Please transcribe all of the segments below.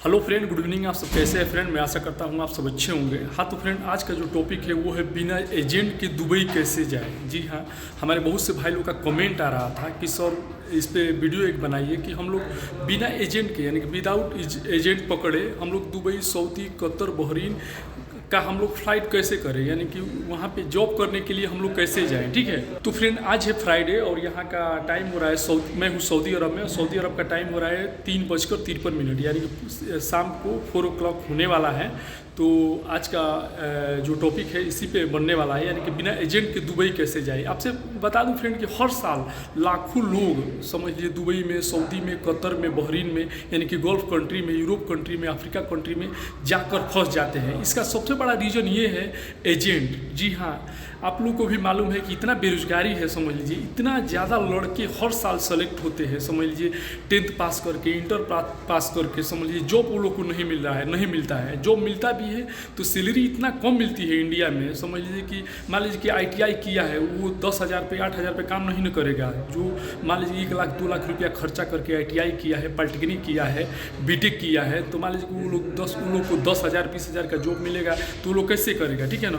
Hello friend, good evening. आप सब कैसे हैं फ्रेंड? मैं आशा करता हूँ आप सब अच्छे होंगे। हाँ तो फ्रेंड, आज का जो टॉपिक है वो है बिना एजेंट के दुबई कैसे जाए। जी हाँ, हमारे बहुत से भाई लोग का कमेंट आ रहा था कि सर इस पे वीडियो एक बनाइए कि हम लोग बिना एजेंट के यानी कि विदाउट एजेंट पकड़े हम लोग दुबई, सऊदी, कतर, बहरीन का हम लोग फ्लाइट कैसे करें, यानी कि वहाँ पे जॉब करने के लिए हम लोग कैसे जाएं। ठीक है, तो फ्रेंड आज है फ्राइडे और यहाँ का टाइम हो रहा है मैं हूँ सऊदी अरब में। सऊदी अरब का टाइम हो रहा है 3:53 यानी कि शाम को 4 o'clock होने वाला है। तो आज का जो टॉपिक है इसी पे बनने वाला है, यानी कि बिना एजेंट के दुबई कैसे जाए। आपसे बता दूं फ्रेंड कि हर साल लाखों लोग समझ लीजिए दुबई में, सऊदी में, कतर में, बहरीन में, यानी कि गल्फ कंट्री में, यूरोप कंट्री में, अफ्रीका कंट्री में जाकर फंस जाते हैं। इसका सबसे बड़ा रीज़न ये है एजेंट। जी हाँ, आप लोग को भी मालूम है कि इतना बेरोजगारी है, समझ लीजिए इतना ज़्यादा लड़के हर साल सेलेक्ट होते हैं। समझ लीजिए 10th पास करके, इंटर पास करके, समझ लीजिए जॉब वो लोग को नहीं मिल रहा है, नहीं मिलता है। जॉब मिलता भी है तो सैलरी इतना कम मिलती है इंडिया में। समझ लीजिए कि मान लीजिए कि ITI किया है वो 10,000 पे 8,000 पे काम नहीं न करेगा। जो मान लीजिए 1 लाख 2 लाख रुपया खर्चा करके ITI किया है, पॉलिटेक्निक किया है, BTech किया है, तो मान लीजिए कि उन लोग को 10,000 20,000 का जॉब मिलेगा तो वो लोग कैसे करेगा। ठीक है ना,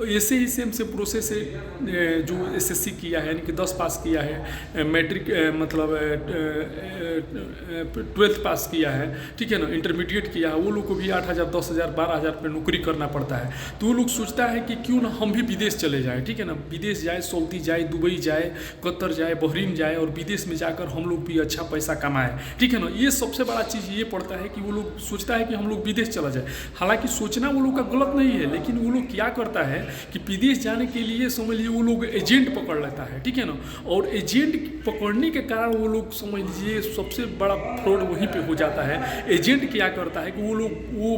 ऐसे ही सेम से प्रोसेस है। जो SSC किया है यानी कि 10 पास किया है, मैट्रिक मतलब 12th पास किया है, ठीक है ना, इंटरमीडिएट किया है, वो लोग को भी 8,000 10,000 12,000 पे नौकरी करना पड़ता है। तो वो लोग सोचता है कि क्यों ना हम भी विदेश चले जाएं। ठीक है ना, विदेश जाए, सऊदी जाए, दुबई जाए, कतर जाए, बहरीन जाए और विदेश में जाकर हम लोग भी अच्छा पैसा कमाएं। ठीक है ना, ये सबसे बड़ा चीज़ ये पड़ता है कि वो लोग सोचता है कि हम लोग विदेश चला जाए। हालांकि सोचना वो लोग का गलत नहीं है, लेकिन वो लोग क्या करता है कि विदेश जाने के लिए समझ लीजिए वो लोग एजेंट पकड़ लेता है। ठीक है ना, और एजेंट पकड़ने के कारण वो लोग समझ लीजिए सबसे बड़ा फ्रॉड वहीं पे हो जाता है। एजेंट क्या करता है कि वो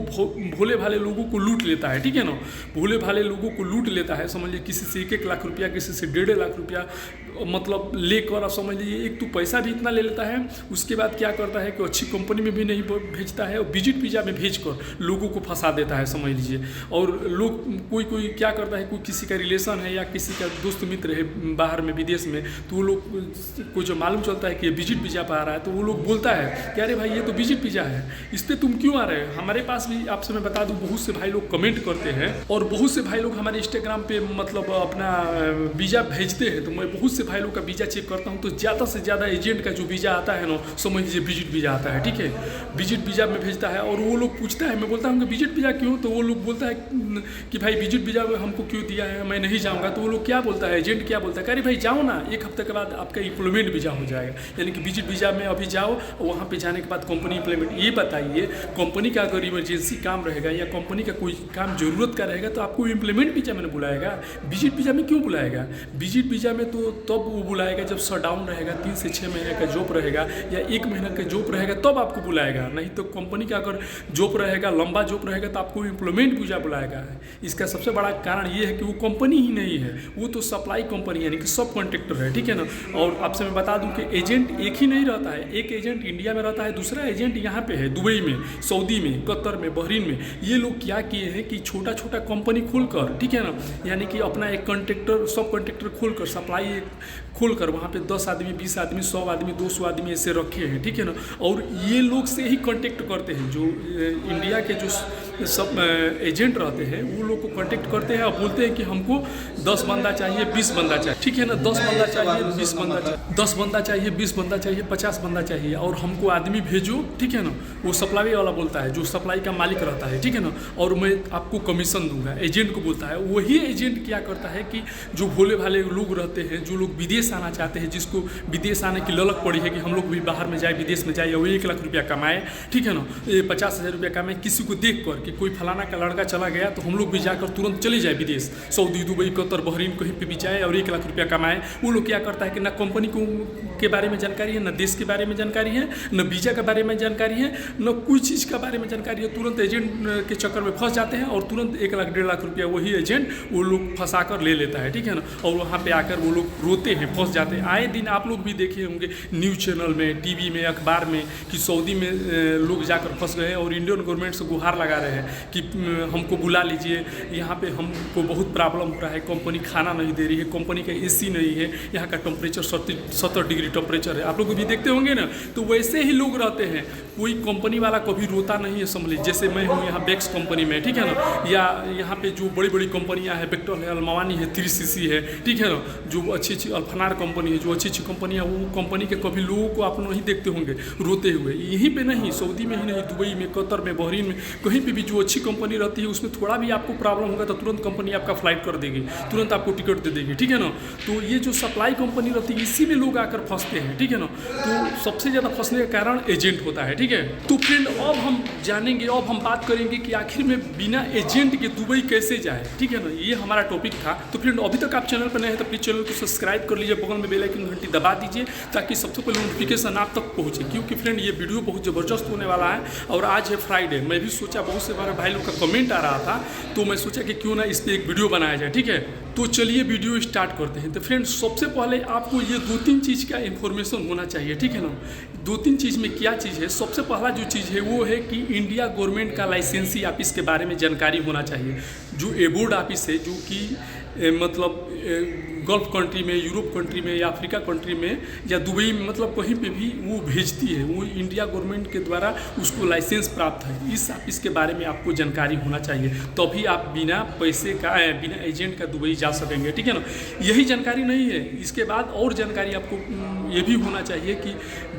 भोले भाले लोगों को लूट लेता है। ठीक है ना, भोले भाले लोगों को लूट लेता है। समझ लीजिए किसी से 1 लाख रुपया, किसी से 1.5 लाख रुपया मतलब लेकर, आप समझ लीजिए एक तो पैसा भी इतना ले लेता है। उसके बाद क्या करता है कि अच्छी कंपनी में भी नहीं भेजता है और विजिट वीज़ा में भेजकर लोगों को फंसा देता है, समझ लीजिए। और लोग कोई क्या करता है, कोई किसी का रिलेशन है या किसी का दोस्त मित्र है बाहर में, विदेश में, तो वो लोग को जो मालूम चलता है कि ये विजिट वीज़ा पर आ रहा है तो वो लोग बोलता है कि अरे भाई ये तो विजिट वीज़ा है, इस पर तुम क्यों आ रहे हो। हमारे पास भी आपसे मैं बता दूं बहुत से भाई लोग कमेंट करते हैं और बहुत से भाई लोग हमारे इंस्टाग्राम पे मतलब अपना वीज़ा भेजते हैं। तो मैं बहुत से भाई लोग का वीज़ा चेक करता हूँ तो ज़्यादा से ज़्यादा एजेंट का जो वीज़ा आता है ना, समझ लीजिए विजिट वीज़ा आता है। ठीक है, विजिट वीज़ा में भेजता है और वो लोग पूछता है, मैं बोलता हूँ कि विजिट वीज़ा क्यों, तो वो लोग बोलता है कि भाई विजिट वीज़ा हमको क्यों दिया है, मैं नहीं जाऊँगा। तो वो लोग क्या बोलता है, एजेंट क्या बोलता है, अरे भाई जाओ ना, 1 हफ्ते के बाद आपका इम्प्लॉयमेंट वीज़ा हो जाएगा। यानी कि विजिट वीज़ा में अभी जाओ और वहाँ पे जाने के बाद कंपनी इम्प्लॉयमेंट। ये बताइए, कंपनी का अगर इमरजेंसी काम रहेगा या कंपनी का कोई काम ज़रूरत का रहेगा तो आपको इम्प्लॉयमेंट वीज़ा में बुलाएगा, विजिट वीज़ा में क्यों बुलाएगा। विजिट वीज़ा में तो तब वो बुलाएगा जब शटडाउन रहेगा, 3 से 6 महीने का जॉब रहेगा या 1 महीना का जॉब रहेगा तब आपको बुलाएगा। नहीं तो कंपनी का अगर जॉब रहेगा, लंबा जॉब रहेगा तो आपको इम्प्लॉयमेंट वीज़ा बुलाएगा। इसका सबसे बड़ा कारण ये है कि वो कंपनी ही नहीं है, वो तो सप्लाई कंपनी यानी कि सब कॉन्ट्रैक्टर है। ठीक है ना, और आपसे मैं बता दूं कि एजेंट एक ही नहीं रहता है, एक एजेंट इंडिया में रहता है, दूसरा एजेंट यहाँ पे है दुबई में, सऊदी में, कतर में, बहरीन में। ये लोग क्या किए हैं कि छोटा छोटा कंपनी खोलकर, ठीक है ना, यानी कि अपना एक कॉन्ट्रैक्टर, सब कॉन्ट्रैक्टर खोलकर, सप्लाई खोलकर वहाँ पे 10 आदमी, 20 आदमी, 100 आदमी, 200 आदमी ऐसे रखे हैं। ठीक है ना, और ये लोग से ही कॉन्टेक्ट करते हैं। जो इंडिया के जो सब एजेंट रहते हैं वो लोग को कॉन्टेक्ट करते हैं और बोलते हैं कि हमको 10 बंदा चाहिए, 20 बंदा चाहिए। ठीक है ना, 10 बंदा चाहिए, 20 बंदा चाहिए, 10 बंदा चाहिए, 20 बंदा चाहिए, 50 बंदा चाहिए और हमको आदमी भेजो। ठीक है ना, वो सप्लाई वाला बोलता है, जो सप्लाई का मालिक रहता है। ठीक है ना, और मैं आपको कमीशन दूंगा, एजेंट को बोलता है। वही एजेंट क्या करता है कि जो भोले भाले लोग रहते हैं, जो लोग विदेश आना चाहते हैं, जिसको विदेश आने की ललक पड़ी है कि हम लोग भी बाहर में जाए, विदेश में जाए, और 1 लाख रुपया कमाए, ठीक है ना, 50,000 रुपया कमाए, किसी को देख कर कि कोई फलाना का लड़का चला गया तो हम लोग भी जाकर तुरंत चले जाए विदेश, सऊदी, दुबई, कतर, बहरीन, कहीं पे भी जाए और 1 लाख रुपया कमाए। वो लोग क्या करता है कि ना कंपनी के बारे में जानकारी है, ना देश के बारे में जानकारी है, न वीज़ा के बारे में जानकारी है, न कोई चीज़ के बारे में जानकारी है। तुरंत एजेंट के चक्कर में फंस जाते हैं और तुरंत 1 लाख 1.5 लाख रुपया वही एजेंट वो लोग फंसा कर ले लेता है। ठीक है ना, और वहाँ पे आकर वो लोग रोते हैं, फंस जाते हैं। आए दिन आप लोग भी देखे होंगे न्यूज़ चैनल में, टीवी में, अखबार में कि सऊदी में लोग जाकर फंस गए और इंडियन गवर्नमेंट से गुहार लगा रहे हैं कि हमको बुला लीजिए, यहाँ पे हमको बहुत प्रॉब्लम हो रहा है, कंपनी खाना नहीं दे रही है, कंपनी का AC नहीं है, यहाँ का टेम्परेचर 70 डिग्री टेम्परेचर है। आप लोग भी देखते होंगे ना, तो वैसे ही लोग रहते हैं। कोई कंपनी वाला कभी रोता नहीं है, समझ लीजिए। जैसे मैं हूँ यहाँ बेक्स कंपनी में, ठीक है ना, या यहाँ पे जो बड़ी बड़ी कंपनियाँ हैं, बेक्टल है, अल्मावानी है, 3CC है, ठीक है ना, जो अच्छी अच्छी अल्फनार कंपनी है, जो अच्छी अच्छी कंपनियाँ, वो कंपनी के कभी लोगों को आप नहीं देखते होंगे रोते हुए। यहीं पे नहीं, सऊदी में ही नहीं, दुबई में, कतर में, बहरीन में, कहीं पे भी जो अच्छी कंपनी रहती है उसमें थोड़ा भी आपको प्रॉब्लम होगा तो तुरंत कंपनी आपका फ्लाइट कर देगी, तुरंत आपको टिकट दे देगी, ठीक है ना। तो ये जो सप्लाई कंपनी रहती है इसी में लोग आकर फंसते हैं, ठीक है ना। तो सबसे ज़्यादा फंसने का कारण एजेंट होता है, ठीक है। तो फ्रेंड अब हम जानेंगे, अब हम बात करेंगे कि आखिर में बिना एजेंट के दुबई कैसे जाए, ठीक है ना। ये हमारा टॉपिक था। तो फ्रेंड अभी तक आप चैनल पर नए हैं तो प्लीज़ चैनल को सब्सक्राइब कर लीजिए, बगल में बेल आइकन घंटी दबा दीजिए ताकि सबसे पहले नोटिफिकेशन आप तक पहुँचे, क्योंकि फ्रेंड ये वीडियो बहुत ज़बरदस्त होने वाला है। और आज है फ्राइडे, मैं भी सोचा, बहुत से बार भाई लोग का कमेंट आ रहा था तो मैं सोचा कि क्यों ना इस पर एक वीडियो बनाया जाए, ठीक है। तो चलिए वीडियो स्टार्ट करते हैं। तो फ्रेंड्स सबसे पहले आपको ये 2-3 चीज़ का इन्फॉर्मेशन होना चाहिए, ठीक है ना। 2-3 चीज़ में क्या चीज़ है, सबसे पहला जो चीज़ है वो है कि इंडिया गवर्नमेंट का लाइसेंसी ऑफिस के बारे में जानकारी होना चाहिए। जो एबोर्ड ऑफिस है, जो कि मतलब गल्फ कंट्री में, यूरोप कंट्री में या अफ्रीका कंट्री में या दुबई में, मतलब कहीं पे भी वो भेजती है, वो इंडिया गवर्नमेंट के द्वारा उसको लाइसेंस प्राप्त है। इस ऑफिस के बारे में आपको जानकारी होना चाहिए, तभी आप बिना पैसे का, बिना एजेंट का दुबई जा सकेंगे, ठीक है ना। यही जानकारी नहीं है, इसके बाद और जानकारी आपको ये भी होना चाहिए कि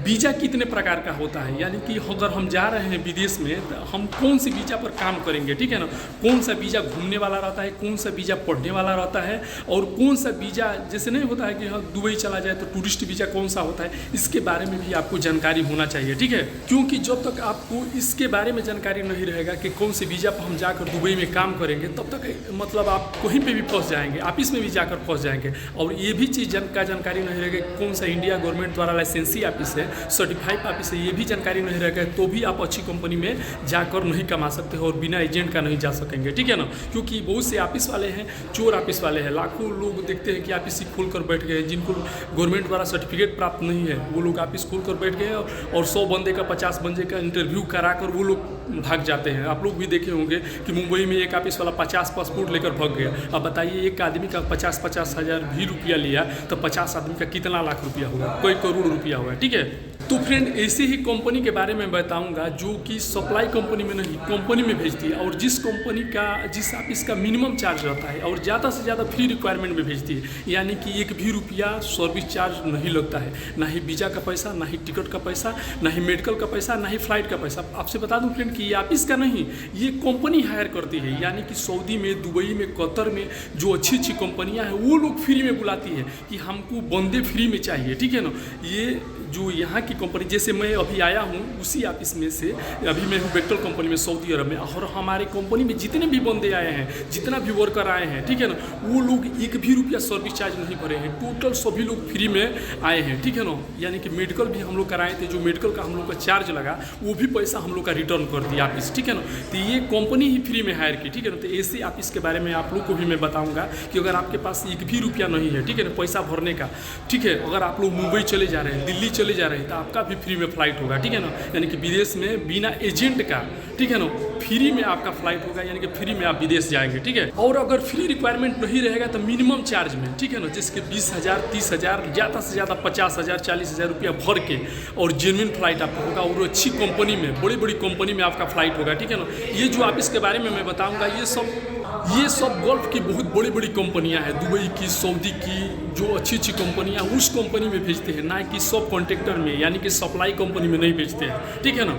वीज़ा कितने प्रकार का होता है, यानी कि अगर हम जा रहे हैं विदेश में तो हम कौन सी वीज़ा पर काम करेंगे, ठीक है ना। कौन सा वीज़ा घूमने वाला रहता है, कौन सा वीज़ा पढ़ने वाला रहता है, और कौन सा वीज़ा, जैसे नहीं होता है कि हाँ दुबई चला जाए तो टूरिस्ट वीज़ा कौन सा होता है, इसके बारे में भी आपको जानकारी होना चाहिए, ठीक है। क्योंकि जब तक आपको इसके बारे में जानकारी नहीं रहेगा कि कौन से वीज़ा पर हम जाकर दुबई में काम करेंगे, तब तक मतलब आप कहीं पे भी फंस जाएंगे, ऑफिस में भी जाकर फंस जाएंगे। और ये भी चीज़ का जानकारी नहीं रहेगा कौन सा इंडिया गवर्नमेंट द्वारा लाइसेंसी ऑफिस है, सर्टिफाइड ऑफिस है, ये भी जानकारी नहीं रहेगा तो भी आप अच्छी कंपनी में जाकर नहीं कमा सकते हो और बिना एजेंट का नहीं जा सकेंगे, ठीक है ना। क्योंकि बहुत से ऑफिस वाले हैं, चोर ऑफिस वाले हैं, लाखों लोग देखते हैं कि ऑफिस ही खोल कर बैठ गए, जिनको गवर्नमेंट द्वारा सर्टिफिकेट प्राप्त नहीं है, वो लोग ऑफिस खोल कर बैठ गए और 100 बंदे का 50 बंदे का इंटरव्यू कराकर वो लोग भाग जाते हैं। आप लोग भी देखे होंगे कि मुंबई में एक ऑफिस वाला 50 पासपोर्ट लेकर भाग गया। अब बताइए एक आदमी का 50-50 हज़ार भी रुपया लिया तो 50 आदमी का कितना लाख रुपया होगा, कोई करोड़ रुपया होगा, ठीक है। तो फ्रेंड ऐसे ही कंपनी के बारे में बताऊंगा जो कि सप्लाई कंपनी में नहीं, कंपनी में भेजती है, और जिस कंपनी का, जिस ऑफिस का मिनिमम चार्ज रहता है और ज़्यादा से ज़्यादा फ्री रिक्वायरमेंट में भेजती है, यानी कि 1 भी रुपया सर्विस चार्ज नहीं लगता है, ना ही वीज़ा का पैसा, ना ही टिकट का पैसा, ना ही मेडिकल का पैसा, ना ही फ्लाइट का पैसा। आपसे बता दूं फ्रेंड कि ये ऑफिस का नहीं, ये कंपनी हायर करती है, यानी कि सऊदी में, दुबई में, कतर में जो अच्छी अच्छी कंपनियाँ हैं वो लोग फ्री में बुलाती है कि हमको बंदे फ्री में चाहिए, ठीक है ना। ये जो यहाँ की कंपनी, जैसे मैं अभी आया हूँ उसी ऑफिस में से, अभी मैं हूँ बेक्टल कंपनी में सऊदी अरब में, और हमारे कंपनी में जितने भी बंदे आए हैं, जितना भी वर्कर आए हैं, ठीक है ना, वो लोग 1 भी रुपया सर्विस चार्ज नहीं भरे हैं, टोटल सभी लोग फ्री में आए हैं, ठीक है ना। यानी कि मेडिकल भी हम लोग कराए थे, जो मेडिकल का हम लोग का चार्ज लगा वो भी पैसा हम लोग का रिटर्न कर दिया ऑफिस, ठीक है ना। तो ये कंपनी ही फ्री में हायर की, ठीक है ना। तो ऐसे ऑफिस के बारे में आप लोग को भी मैं बताऊँगा कि अगर आपके पास 1 भी रुपया नहीं है, ठीक है ना, पैसा भरने का, ठीक है, अगर आप लोग मुंबई चले जा रहे हैं, दिल्ली चले जा रहे हैं, तो आपका भी फ्री में फ्लाइट होगा, ठीक है ना। यानी कि विदेश में बिना एजेंट का, ठीक है ना, फ्री में आपका फ्लाइट होगा, यानी कि फ्री में आप विदेश जाएंगे, ठीक है। और अगर फ्री रिक्वायरमेंट नहीं रहेगा तो मिनिमम चार्ज में, ठीक है ना, जैसे 20,000, 30,000, ज़्यादा से ज़्यादा 50,000, 40,000 रुपया भर के और जेन्युइन फ्लाइट आपका होगा, और अच्छी कंपनी में, बड़ी बड़ी कंपनी में आपका फ्लाइट होगा, ठीक है ना। ये जो ऑफिस के बारे में मैं बताऊँगा, ये सब गल्फ की बहुत बड़ी बड़ी कंपनियां हैं, दुबई की, सऊदी की, जो अच्छी अच्छी कंपनियां उस कंपनी में भेजते हैं, ना कि सब कॉन्ट्रैक्टर में, यानी कि सप्लाई कंपनी में नहीं भेजते हैं, ठीक है ना।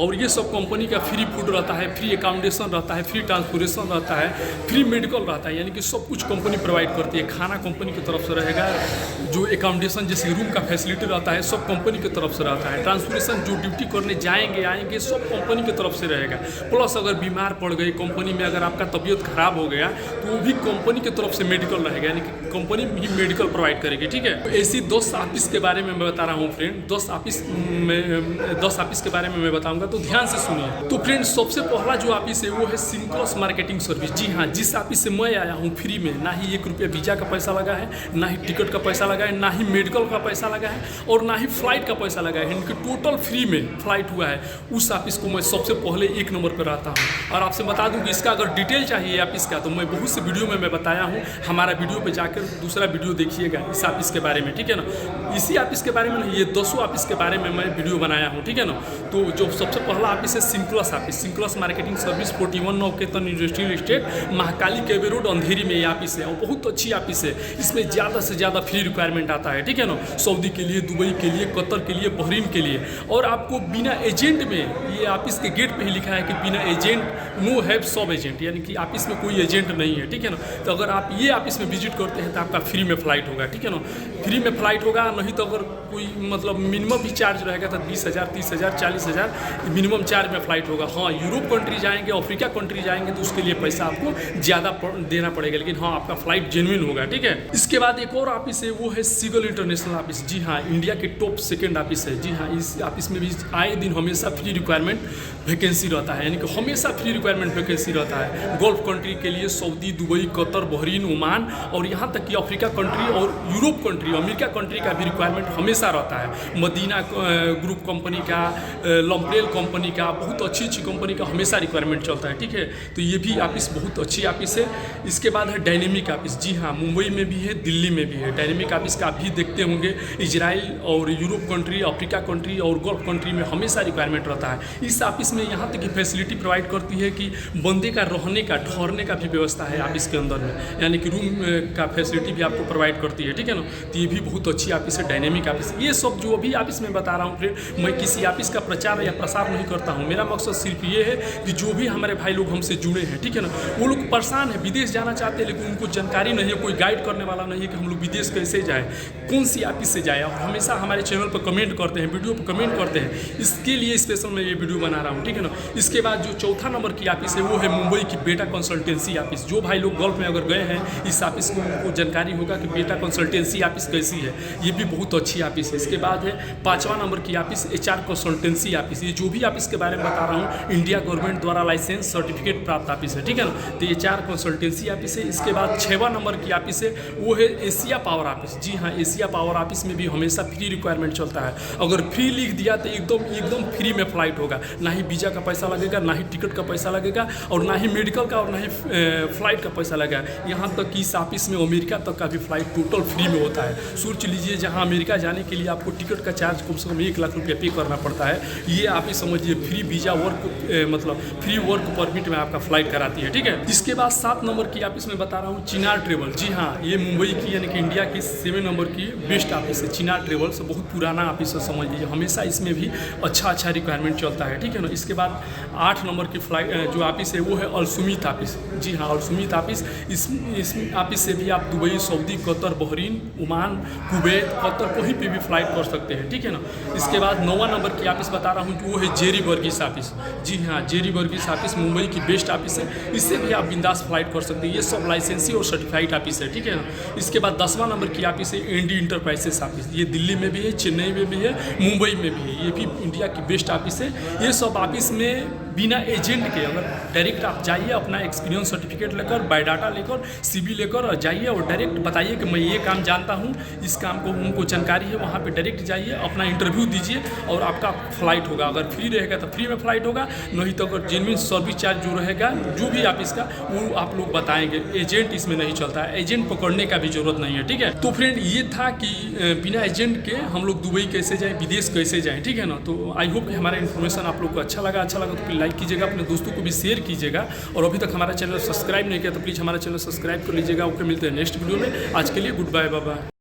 और ये सब कंपनी का फ्री फूड रहता है, फ्री अकाउंटेशन रहता है, फ्री ट्रांसपोर्टेशन रहता है, फ्री मेडिकल रहता है, यानी कि सब कुछ कंपनी प्रोवाइड करती है। खाना कंपनी की तरफ से रहेगा, जो अकाउंटेशन जैसे रूम का फैसिलिटी रहता है सब कंपनी की तरफ से रहता है, ट्रांसपोर्टेशन जो ड्यूटी करने जाएंगे आएंगे सब कंपनी की तरफ से रहेगा। प्लस अगर बीमार पड़ गए कंपनी में, अगर आपका तबीयत खराब हो गया तो वो भी कंपनी की तरफ से मेडिकल रहेगा, यानी कि कंपनी ही मेडिकल प्रोवाइड करेगी, ठीक है। तो ऐसी 10 ऑफिस के बारे में मैं बता रहा हूँ फ्रेंड, 10 ऑफिस के बारे में मैं बताऊँगा बताऊंगा, तो ध्यान से सुनिए। तो फ्रेंड्स, सबसे पहला जो ऑफिस है वो है सिंक्रोस मार्केटिंग सर्विस। जी हाँ, जिस ऑफिस से मैं आया हूँ फ्री में, ना ही 1 रुपया वीज़ा का पैसा लगा है, ना ही टिकट का पैसा लगा है, ना ही मेडिकल का पैसा लगा है, और ना ही फ्लाइट का पैसा लगा है। इनके टोटल फ्री में फ्लाइट हुआ है। उस ऑफिस को मैं सबसे पहले 1 नंबर पर रहता हूँ। और आपसे बता दूँ कि इसका अगर डिटेल चाहिए ऑफिस का, तो मैं बहुत से वीडियो में मैं बताया हूँ। हमारा वीडियो पर जाकर दूसरा वीडियो देखिएगा इस ऑफिस के बारे में, ठीक है ना। इसी ऑफिस के बारे में नहीं, ये 200 ऑफिस के बारे में मैं वीडियो बनाया हूँ, ठीक है ना। तो जो सबसे पहला ऑफिस है Syncros office, Syncros marketing service, 41 Navketan industrial estate, Mahakali caves road, अंधेरी में ये ऑफिस है। और बहुत अच्छी ऑफिस है। इसमें ज़्यादा से ज़्यादा फ्री रिक्वायरमेंट आता है, ठीक है ना। सऊदी के लिए, दुबई के लिए, कतर के लिए, बहरीन के लिए। और आपको बिना एजेंट में, ये ऑफिस के गेट पे ही लिखा है कि बिना एजेंट, नो हैव सब एजेंट, यानी कि ऑफिस में कोई एजेंट नहीं है, ठीक है ना। तो अगर आप ये ऑफिस में विजिट करते हैं तो आपका फ्री में फ्लाइट होगा, ठीक है ना। फ्री में फ्लाइट होगा, नहीं तो अगर कोई मतलब मिनिमम भी चार्ज रहेगा तो 20,000, 30,000, 40,000 मिनिमम चार्ज में फ्लाइट होगा। हाँ, यूरोप कंट्री जाएंगे, अफ्रीका कंट्री जाएंगे तो उसके लिए पैसा आपको ज़्यादा देना पड़ेगा, लेकिन हाँ, आपका फ्लाइट जेन्युइन होगा, ठीक है। इसके बाद एक और ऑफिस है, वो है सीगल इंटरनेशनल ऑफिस। जी हाँ, इंडिया के टॉप 2nd ऑफिस है। जी हाँ, इस ऑफिस में भी आए दिन हमेशा फ्री रिक्वायरमेंट वैकेंसी रहता है, यानी कि हमेशा फ्री रिक्वायरमेंट वैकेंसी रहता है। गल्फ कंट्री के लिए Saudi, Dubai, Qatar, Bahrain, Oman, और यहाँ तक कि अफ्रीका कंट्री और यूरोप कंट्री, अमेरिका कंट्री का भी रिक्वायरमेंट हमेशा रहता है। मदीना ग्रुप कंपनी का, लम्प्रेल कंपनी का, बहुत अच्छी अच्छी कंपनी का हमेशा रिक्वायरमेंट चलता है, ठीक है। तो ये भी ऑफिस बहुत अच्छी ऑफिस है। इसके बाद है डायनेमिक ऑफिस। जी हाँ, मुंबई में भी है, दिल्ली में भी है। डायनेमिक ऑफिस का आप भी देखते होंगे, इजराइल और यूरोप कंट्री, अफ्रीका कंट्री और गल्फ कंट्री में हमेशा रिक्वायरमेंट रहता है। इस ऑफिस में यहाँ तक की फैसिलिटी प्रोवाइड करती है कि बंदे का रहने का, ठहरने का भी व्यवस्था है ऑफिस के अंदर में, यानी कि रूम का फैसिलिटी भी आपको प्रोवाइड करती है, ठीक है ना। तो ये भी बहुत अच्छी ऑफिस है, डायनेमिक ऑफिस। ये सब जो अभी ऑफिस में बता रहा हूँ फ्रेंड, मैं किसी ऑफिस का प्रचार या प्रसार नहीं करता हूँ। मेरा मकसद सिर्फ ये है कि जो भी हमारे भाई लोग हमसे जुड़े हैं, ठीक है ना, वो लोग परेशान है, विदेश जाना चाहते हैं, लेकिन उनको जानकारी नहीं है, कोई गाइड करने वाला नहीं है कि हम लोग विदेश कैसे जाए, कौन सी ऑफिस से जाए। और हमेशा हमारे चैनल पर कमेंट करते हैं, वीडियो पर कमेंट करते हैं। इसके लिए स्पेशल मैं ये वीडियो बना रहा हूँ, ठीक है ना। इसके बाद जो चौथा नंबर की ऑफिस है वो है मुंबई की बेटा कंसल्टेंसी ऑफिस। जो भाई लोग गल्फ में अगर गए हैं, इस ऑफिस को उनको जानकारी होगा कि बेटा कंसल्टेंसी ऑफिस कैसी है। ये भी बहुत अच्छी ऑफिस है। इसके बाद है 5वां नंबर की ऑफिस HR कंसल्टेंसी ऑफिस। ये जो भी ऑफिस के बारे में बता रहा हूँ, इंडिया गवर्नमेंट द्वारा लाइसेंस सर्टिफिकेट प्राप्त ऑफिस है, ठीक है ना। तो HR कंसल्टेंसी ऑफिस है। इसके बाद 6वां नंबर की ऑफिस है वो है एशिया पावर ऑफिस। जी हाँ, एशिया पावर ऑफिस में भी हमेशा फ्री रिक्वायरमेंट चलता है। अगर फ्री लिख दिया तो एकदम फ्री में फ्लाइट होगा, ना ही वीज़ा का पैसा लगेगा, ना ही टिकट का पैसा लगेगा, और ना ही मेडिकल का, और ना ही फ्लाइट का पैसा लगेगा। यहाँ तक कि इस ऑफिस में अमेरिका तक का भी फ्लाइट टोटल फ्री में होता है। सोच लीजिए, जहाँ अमेरिका जाने के लिए आपको टिकट का चार्ज कम से कम 1 लाख रुपया पे करना पड़ता है, ये आप ही समझिए फ्री वीज़ा मतलब फ्री वर्क परमिट में आपका फ्लाइट कराती है, ठीक है। इसके बाद 7 नंबर की ऑफिस में बता रहा हूँ चिनार ट्रेवल। जी हाँ, ये मुंबई की यानी कि इंडिया की 7 नंबर की बेस्ट ऑफिस है चिनार ट्रेवल्स। बहुत पुराना ऑफिस है, समझ लीजिए, हमेशा इसमें भी अच्छा रिक्वायरमेंट चलता है, ठीक है ना। इसके बाद 8 नंबर की जो ऑफिस है वो है अलसुमित ऑफिस। जी हाँ, अलसुमित ऑफिस। इस ऑफिस से भी आप Dubai, Saudi, Qatar, Bahrain, Oman, Kuwait, Qatar कहीं पे भी फ्लाइट कर सकते हैं, ठीक है ना। इसके बाद 9वां नंबर की ऑफिस बता रहा हूँ वो है जेरी वर्गीस ऑफिस। जी हाँ, जेरी वर्गीस ऑफिस मुंबई की बेस्ट ऑफिस है। इससे भी आप बिंदास फ्लाइट कर सकते हैं। ये सब लाइसेंसी और सर्टिफाइड ऑफिस है, ठीक है ना। इसके बाद 10वां नंबर की ऑफिस है एनडी इंटरप्राइजेस ऑफिस। ये दिल्ली में भी है, चेन्नई में भी है, मुंबई में भी है। ये भी इंडिया की बेस्ट ऑफिस है। ये सब ऑफिस में बिना एजेंट के अगर डायरेक्ट आप जाइए, अपना एक्सपीरियंस सर्टिफिकेट लेकर, बायोडाटा लेकर, CV लेकर और जाइए और डायरेक्ट बताइए कि मैं ये काम जानता हूँ, इस काम को उनको जानकारी है, वहाँ पे डायरेक्ट जाइए, अपना इंटरव्यू दीजिए और आपका फ्लाइट होगा। अगर फ्री रहेगा तो फ्री में फ्लाइट होगा, नहीं तो अगर जेन्युइन सर्विस चार्ज जो रहेगा जो भी ऑफिस का, वो आप लोग बताएंगे। एजेंट इसमें नहीं चलता है, एजेंट पकड़ने का भी जरूरत नहीं है, ठीक है। तो फ्रेंड, ये था कि बिना एजेंट के हम लोग दुबई कैसे जाएँ, विदेश कैसे जाएँ, ठीक है ना। तो आई होप कि हमारा इन्फॉर्मेशन आप लोग को अच्छा लगा तो लाइक कीजिएगा, अपने दोस्तों को भी शेयर कीजिएगा, और अभी तक हमारा चैनल सब्सक्राइब नहीं किया तो प्लीज़ हमारा चैनल सब्सक्राइब कर लीजिएगा। ओके, मिलते हैं नेक्स्ट वीडियो में। आज के लिए गुड बाय, बाय।